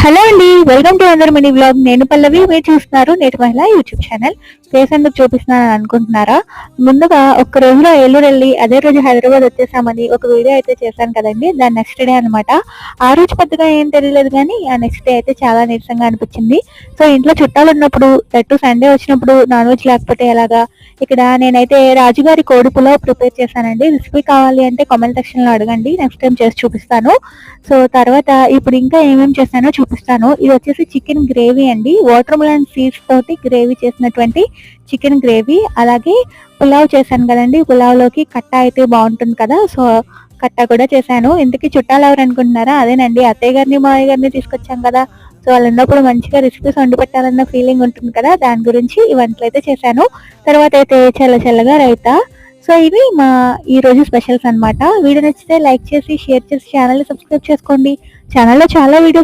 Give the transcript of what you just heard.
Hello అండి, welcome to another mini blog. నేను పల్లవి, మీరు చూస్తున్నారు నేటి మహిళ యూట్యూబ్ ఛానల్. ఫేస్ ఎందుకు చూపిస్తున్నాను అనుకుంటున్నారా? ముందుగా ఒక్క రోజులో ఏలూరు వెళ్ళి అదే రోజు హైదరాబాద్ వచ్చేసామని ఒక వీడియో అయితే చేశాను కదండి. దాని నెక్స్ట్ డే అనమాట. ఆ రోజు పెద్దగా ఏం తెలియలేదు, కానీ ఆ నెక్స్ట్ డే అయితే చాలా నీరసంగా అనిపించింది. సో ఇంట్లో చుట్టాలు ఉన్నప్పుడు, ఎటు సండే వచ్చినప్పుడు నాన్ వెజ్ లేకపోతే ఎలాగా, ఇక్కడ నేనైతే రాజుగారి కోడి పులావ్ ప్రిపేర్ చేశానండి. రెసిపీ కావాలి అంటే కామెంట్ సెక్షన్ లో అడగండి, నెక్స్ట్ టైం చేసి చూపిస్తాను. సో తర్వాత ఇప్పుడు ఇంకా ఏమేమి చేశానో చూపిస్తాను. ఇది వచ్చేసి చికెన్ గ్రేవీ అండి. వాటర్ మిలన్ సీడ్స్ తోటి గ్రేవీ చేసినటువంటి చికెన్ గ్రేవీ. అలాగే పులావ్ చేశాను కదండి, పులావ్లోకి కట్ట అయితే బాగుంటుంది కదా, సో కట్ట కూడా చేశాను. ఇంతకీ చుట్టాలు ఎవరు అనుకుంటున్నారా? అదేనండి, అత్తయ్య గారిని మావయ్య గారిని తీసుకొచ్చాం కదా, సో వాళ్ళు ఉన్నప్పుడు మంచిగా రెసిపీస్ వండి పెట్టాలన్న ఫీలింగ్ ఉంటుంది కదా, దాని గురించి ఈ వంటలు అయితే చేశాను. తర్వాత అయితే చల్ల చల్లగా రైతా. సో ఇవి మా ఈ రోజు స్పెషల్స్ అన్నమాట. వీడియో నచ్చితే లైక్ చేసి, షేర్ చేసి ఛానల్ని సబ్స్క్రైబ్ చేసుకోండి. ఛానల్లో చాలా వీడియోస్